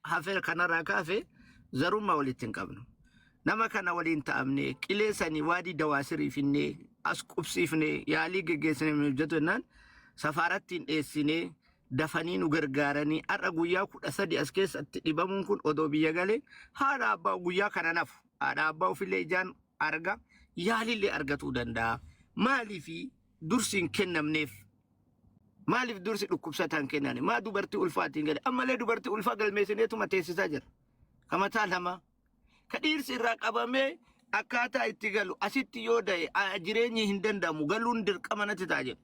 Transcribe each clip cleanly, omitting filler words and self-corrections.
hafe kanarraa kaafe zarummaa walitti hin qabnu. Nama kana waliin ta'amne qileessanii waadii dawaasiriif innee as qubsiifne yaalii geggeessine hojjetu jennaan safaarattiin dheessine dafanii nu gargaaranii har'a guyyaa 13 as keessatti dhibamuun kun odoo biyya galee haadha abbaa guyyaa kana nafu haadha abbaa ofillee ijaan arga yaalillee argatuu danda'a. Maaliif dursiin kennamneef? Maaliif dursi dhukkubsataan kennane? Maa dubartii ulfaatiin gale? Ammallee dubartii ulfaa galmeessineetuma teessisaa jira. Kamataa lama. Kadhiirsi irraa qabamee akkaataa itti galu asitti yoo da'e jireenyi hin danda'amu galuun dirqama natti ta'a jedhu.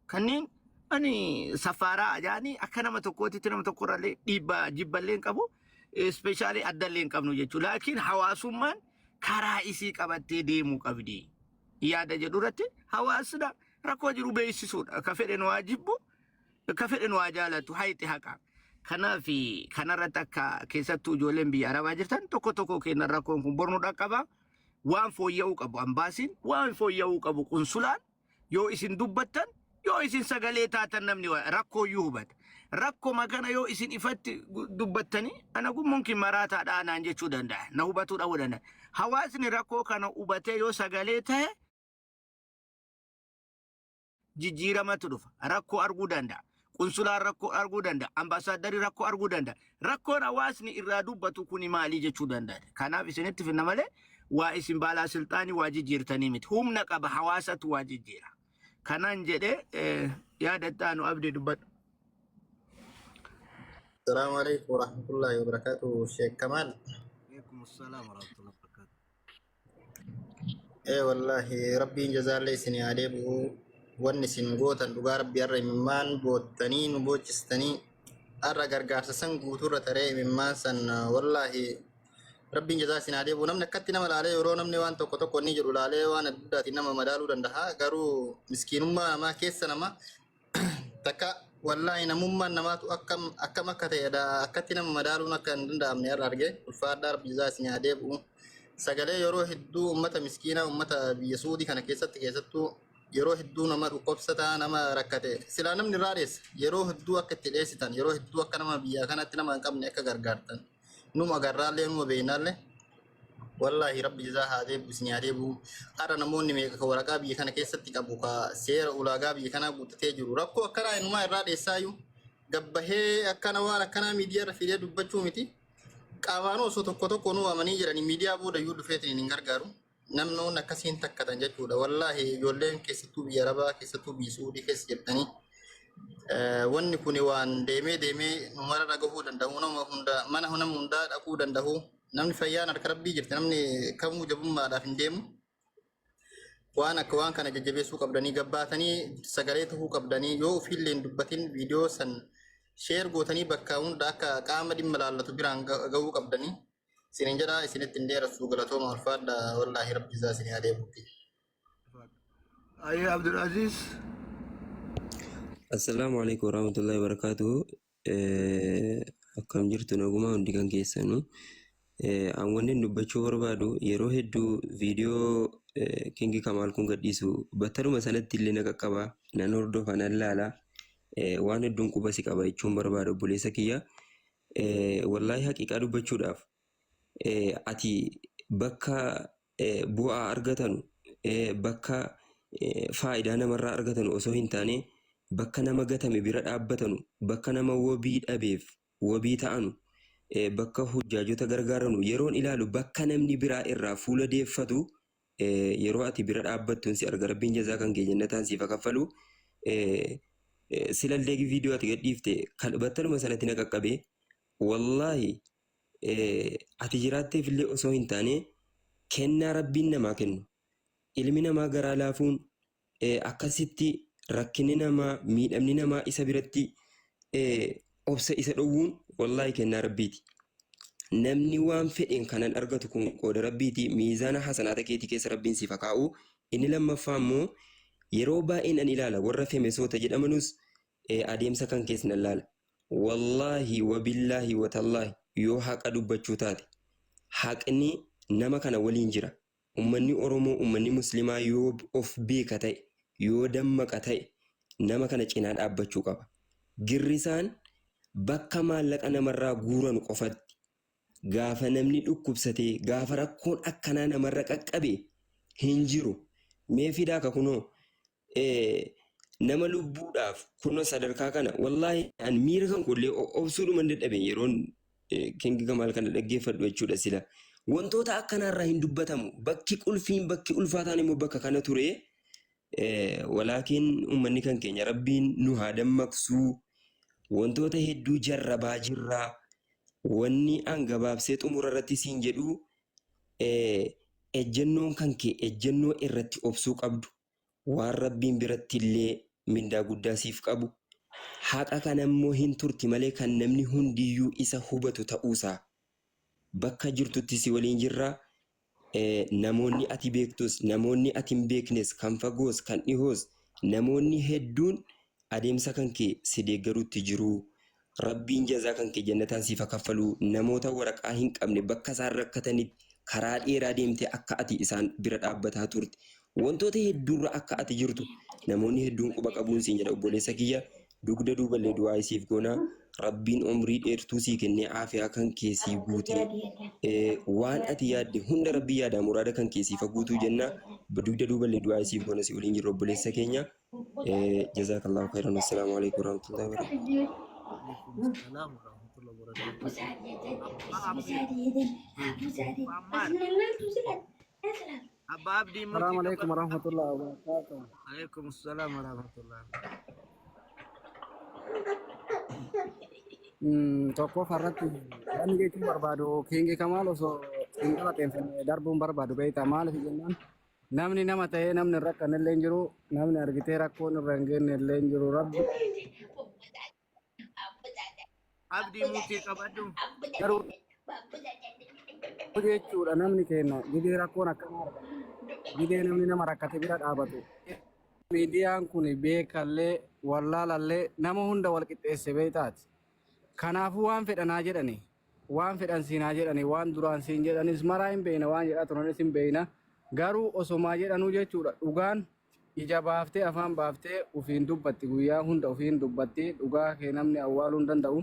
Kanneen ani safaaraa ajaanii akka nama tokkootitti nama tokkorraallee dhiibbaa jibballee hin qabu. Ispeeshaalii addallee hin qabnu jechuudha. Laakiin hawaasummaan karaa isii qabattee deemuu qabdi. Yaada jedhu irratti hawaasni rakkoo jiru beeksisuudha. Akka fedhan waa jibbu, akka fedhan waa jaalatu hayti haqa. Kanaafi kanarratti akka keessattuu ijoolleen biyya Arabaa jirtan tokko tokko kennan rakkoon kun bornuudha qaba. Waan fooyya'uu qabu ambaasiin, waan fooyya'uu qabu qunsulaan yoo isin dubbattan, yoo isin sagalee taatan namni rakkoo iyyuu hubata. Rakkoo makana yoo isin ifatti dubbattanii ana kun mumkin maraataadha anaan jechuu danda'a. Na hubatuu dhabuu danda'a. Hawaasni rakkoo kana hubatee yoo sagalee ta'e jijjiiramatu dhufa. Rakkoo arguu danda'a. Qunsulaan rakkoo arguu danda'a. Ambaasaaddarri rakkoo arguu danda'a. Rakkoon hawaasni irraa dubbatu kuni maali jechuu danda'a. Kanaaf isinitti finna malee waa isin baalaa silxaanii waa jijjiirtanii miti. Humna qaba hawaasatu waa jijjiira. Kanaan jedhee yaadattaanu abdii dubbadhu. Assalamu alaikum warahmatullahi wabarakatuh. Sheikh Kamal. Waalaikumsalam warahmatullahi wabarakatuh. Wallahi rabbiin jazaallee isin adeebu wanni isin gootan dhugaa rabbii har'a imimmaan boottanii nu boocistanii har'a gargaarsa san guuturra taree imimmaan san wallahi rabbiin jazaa isin adeebu namni akkatti nama laalee yeroo namni waan tokko tokko inni jedhu laalee waan addaatiin nama madaaluu danda'a garuu miskiinummaa namaa keessa nama takka wallahi namummaan namaatu akkam akka ta'edha akkatti nama madaaluun akka hin danda'amne har'a arge ulfaadhaa rabbi jazaa isin adeebu sagalee yeroo hedduu ummata miskiina ummata biyya Suudii kana keessattuu yeroo hedduu nama dhukkubsataa nama rakkate silaa namni irraa dheessa yeroo hedduu akka itti dheessitan yeroo hedduu akka nama biyya kanatti nama hin qabne akka gargaartan numa garraallee numa beeynaallee wallahi rabbi jazaa haa deebu isin haa deebu har'a namoonni meeqa ka waraqaa biyya kana keessatti qabu ka seera ulaagaa biyya kanaa guuttatee jiru rakkoo akkanaa inumaa irraa dheessaayyuu gabbahee akkana waan akkanaa miidiyaa irra fidee dubbachuu miti qaamaan osoo tokko tokko nu waamanii jedhanii miidiyaa booda iyyuu dhufeetiin hin gargaaru namnoon akkasiin takkatan jechuudha wallahi ijoolleen keessattuu biyya Arabaa keessattuu biyya Suudii keessa jirtanii wanni kun waan deemee numara dhagahuu danda'u nama hunda mana nama hundaa dhaquu danda'u namni fayyaan harka rabbii jirti namni kamuu jabummaadhaaf hin deemu waan akka waan kana jajjabeessuu qabdanii gabbaatanii sagalee ta'uu qabdanii yoo ofiillee dubbatin viidiyoo san sheer gootanii bakka hunda akka qaama dhimma laallatu biraan gahuu qabdanii sinin jira isinitti hin dheerassu galatooma ulfaadha wallahi rabbi jazaa isin adeebutti. Ayya Abdul Aziz. Assalamu alaikum warahmatullahi wabarakatuh. Akkam jirtu naguma hundi kan keessanu. An wanni dubbachuu barbaadu yeroo hedduu viidiyoo Kingi Kamal kun gadhiisu battaluma sanatti illee na qaqqaba nan hordofan allaala waan hedduun quba si qaba jechuun barbaadu obboleessa kiyya. Wallahi haqiiqaa dubbachuudhaaf ati bakka bu'aa argatanu bakka faayidaa namarraa argatanu osoo hin taane bakka nama gatame bira dhaabbatanu bakka nama wabii dhabeef wabii ta'anu bakka hujjaajota gargaaranu yeroon ilaalu bakka namni biraa irraa fuula deeffatu yeroo ati bira dhaabbattuun si arga rabbiin jazaa kan kee jannataan siif kaffalu silallee viidiyoo ati gadhiifte battaluma sanatti na qaqqabe wallahi ati jiraatteef illee osoo hin taane kennaa rabbiin namaa kennu ilmi namaa garaa laafuun akkasitti rakkinni namaa miidhamni namaa isa biratti obsa isa dhowwuun wallahi kennaa rabbiiti. Namni waan fedhen kanan argatu kun qooda rabbiiti miizaana hasanaata keetii keessa rabbiin siif kaa'u inni lammaffaa immoo yeroo baay'een an ilaala warra femesoota jedhamanus adeemsa kan keessa nan laala. Wallahi wabillaahi watallaahi yoo haqa dubbachuu taate haqni nama kana waliin jira. Ummanni Oromoo ummanni Muslimaa yoo of beeka ta'e yoo dammaqa ta'e nama kana cinaa dhaabbachuu qaba. Girrisaan bakka maallaqa namarraa guuran qofatti gaafa namni dhukkubsatee gaafa rakkoon akkanaa namarra qaqqabe hin jiru. Mee fidaa ka kunoo nama lubbuudhaaf kunoo sadarkaa kana wallaahi an miira kan kollee obsuudhuma dadhabe yeroon King Kamaal kana dhaggeeffadhu jechuudha sila. Wantoota akkanaarraa hin dubbatamu. Bakki qulfiin bakki ulfaataan immoo bakka kana ture. Walaakiin uummanni kan keenya rabbiin nu haa dammaqsuu. Wantoota hedduu jarrabaa jirraa. Wanni an gabaabsee xumura irratti siin jedhu ejjennoon kan kee ejjennoo irratti obsuu qabdu. Waan rabbiin biratti illee mindaa guddaa siif qabu. Haqa kana immoo hin turti malee kan namni hundiyyuu isa hubatu ta'uusaa. Bakka jirtutti si waliin jirraa. Namoonni ati beektus, namoonni ati hin beeknes, kan fagoos, kan dhihoos, namoonni hedduun adeemsa kan kee si deeggaruutti jiru. Rabbiin jazaa kan kee jannataan siif kaffalu. Namoota waraqaa hin qabne bakka isaan rakkatanitti karaa dheeraa deemtee akka ati isaan bira dhaabbataa turte. Wantoota hedduurra akka ati jirtu namoonni hedduun quba qabuun siin jedha obboleessa kiyya. Dugda duuballee du'aa isiif goonaa. Rabbiin umrii dheertuu sii kennee aafiyaa kan keessii guutee waan ati yaadde hunda rabbii yaadaa muraada kan keessii faguutuu jennaa. Dugda duuballee du'aa isiif goona si waliin jiru obboleessa keenya. Jazaakallahu khairan. Assalaamu alaikum warahmatullahi wabarakatuh. Abba Abdi Assalamualaikum warahmatullahi wabarakatuh. Waalaikumsalam warahmatullahi. Tokko farratti kan jechuun barbaadu King Kamaal osoo hin qabateen darbuun barbaadu beektaa maaliif jennaan namni nama ta'ee namni rakkan illee hin jiru namni argitee rakkoon irra hin geenye illee hin jiru rabbi Abdi mutii qabadhu. garuu jechuudha namni kenna gidee rakkoon akkanaa argama gidee namni nama rakkate bira dhaabatu miidiyaan kun beekallee wallaalallee nama hunda wal qixxeesse beektaati. Kanaafuu waan fedhanaa jedhani waan fedhan siinaa jedhani waan duraan siin jedhanis maraa hin beekna waan jedhaa turanis hin beekna garuu osomaa jedhanuu jechuudha dhugaan ija baaftee afaan baaftee ufiin dubbatti guyyaa hunda ufiin dubbatti dhugaa kee namni awwaaluu hin danda'u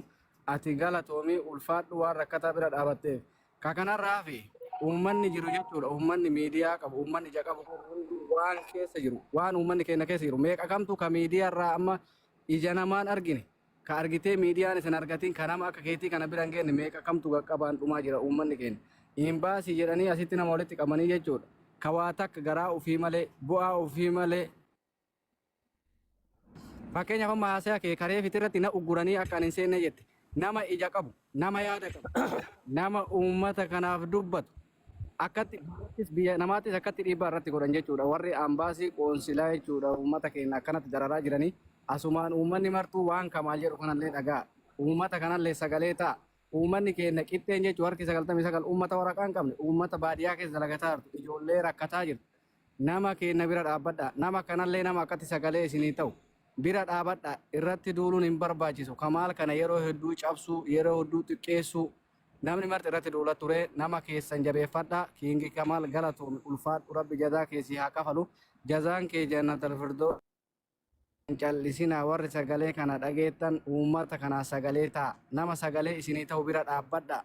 ati galatoomii ulfaadhu waan rakkataa bira dhaabatteef ka kanarraa fi uummanni jiru jechuudha uummanni miidiyaa qabu uummanni ija qabu waan keessa jiru waan uummanni keenya keessa jiru meeqa kamtu ka miidiyaarraa amma ija namaan argine ka argitee miidiyaan isin argatiin ka nama akka keetii kana bira hin geenye meeqa kamtu qaqqabaan dhumaa jira uummanni keenya hin baasii jedhanii asitti nama walitti qabanii jechuudha ka waa takka garaa ufii malee bu'aa ufii malee fakkeenyaaf amma haasaa kee karee fitirratti na ugguranii akka hin seenne jette nama ija qabu nama yaada qabu nama uummata kanaaf dubbatu akkatti biyya namaattis akkatti dhiibbaa irratti godhan jechuudha warri ambaasii qoonsilaa jechuudha uummata keenya akkanatti dararaa jiranii asumaan uummanni martuu waan Kamaal jedhu kanallee dhagaa uummata kanallee sagalee ta'a uummanni keenya qixxeen jechuun harki 99 uummata waraqaa hin qabne uummata baadiyyaa keessa dalagataa jirtu ijoollee rakkataa jirtu nama keenya bira dhaabbadha nama kanallee nama akkatti sagalee isinii ta'u bira dhaabadha irratti duuluun hin barbaachisu Kamaal kana yeroo hedduu cabsuu yeroo hedduu xiqqeessuu namni marti irratti duula ture nama keessan jabeeffadha King Kamaal galatoom ulfaadhu rabbi jazaa keessii haa kafalu jazaan kee jannatul firdaus callisina warri sagalee kana dhageettan uummata kana sagalee ta'a nama sagalee isinii ta'u bira dhaabbadha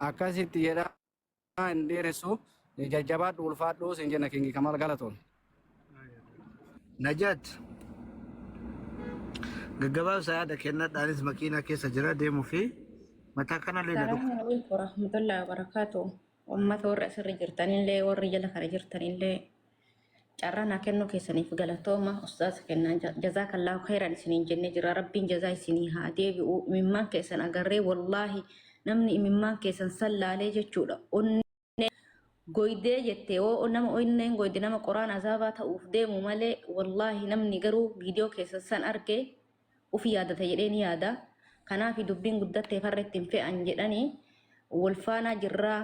akkasitti jedha hin dheeressu jajjabaadhu ulfaadhu sin jenna King Kamaal galatoom. Najat gaggabaa saada kennadhaanis makiinaa keessa jira deemuu fi mataa kanallee na dhufu. Assalamu alaikum warahmatullahi wabarakatuh. Ummata warra asirra jirtanillee warri jala kana jirtanillee carraa naa kennuu keessaniif galatooma ustaas kennaan jazaakallahu khairan isiniin jennee jira rabbiin jazaa isinii haa deebi'u imimmaan keessan agarree wallaahi namni imimmaan keessan sallaalee jechuudha onne goydee jettee oo nama onneen goyde nama qoraan azaabaa ta'uuf deemu malee wallaahi namni garuu viidiyoo keessan san argee ufi yaadata jedhee ni yaada kanaaf dubbiin guddattee farreetti hin fe'an jedhanii wal faanaa jirraa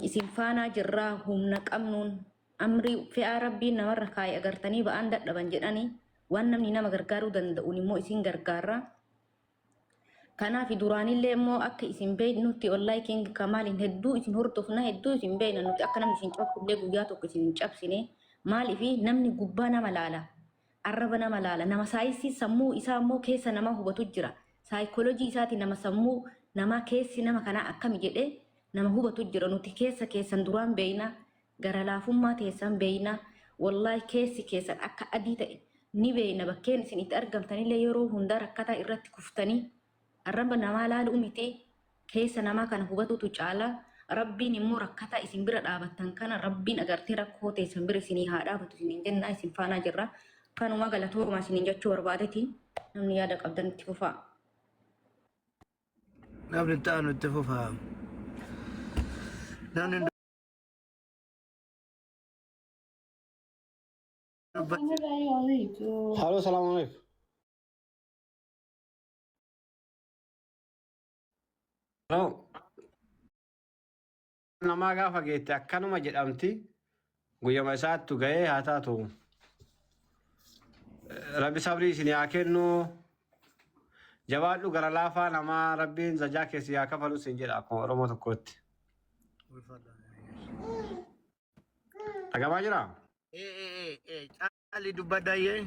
isin faanaa jirraa humna qabnuun amri fe'aa rabbiin namarra kaayee agartanii ba'aan dadhaban jedhanii waan namni nama gargaaruu danda'uun immoo isin gargaarra. Kanaaf duraanillee immoo akka isin beeknutti wallahi King Kamaaliin hedduu isin hordofna hedduu isin beekna nuti akka namni isin cabsullee guyyaa tokko isin hin cabsine maaliifi namni gubbaa nama laala arraba nama laala nama saayisii sammuu isaa immoo keessa nama hubatu jira saayikoolojii isaati nama sammuu nama keessi nama kana akkami jedhee nama hubatu jira nuti keessan duraan beeyna gara laafummaa teessan beeyna wallahi keessan akka adii ta'e ni beeyna bakkeen isin itti argamtanillee yeroo hunda rakkataa irratti kuftanii arraba namaa laalu miti keessa namaa kana hubatutu caalaa rabbiin immoo rakkataa isin bira dhaabattan kana rabbiin agartee rakkoo teessan bira isinii haa dhaabatu isiniin jennaa isin faanaa jirra kanuma galatooma isiniin jechuu barbaadetiin namni yaada qabdan itti fufaa. namni ta'an itti fufaa. namni Halo, assalamualaikum. Halo. Nama gaafa geette akkanuma jedhamti guyyama isaattu ga'ee haa taatu. Rabbi sabrii isin haa kennu. Jabaadhu gara laafaa namaa rabbiin zajaa keessi haa kafalu isin jedha akkuma Oromoo tokkootti. Dhagamaa jiraa? caalii dubbadaayyee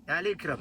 yaalii kiram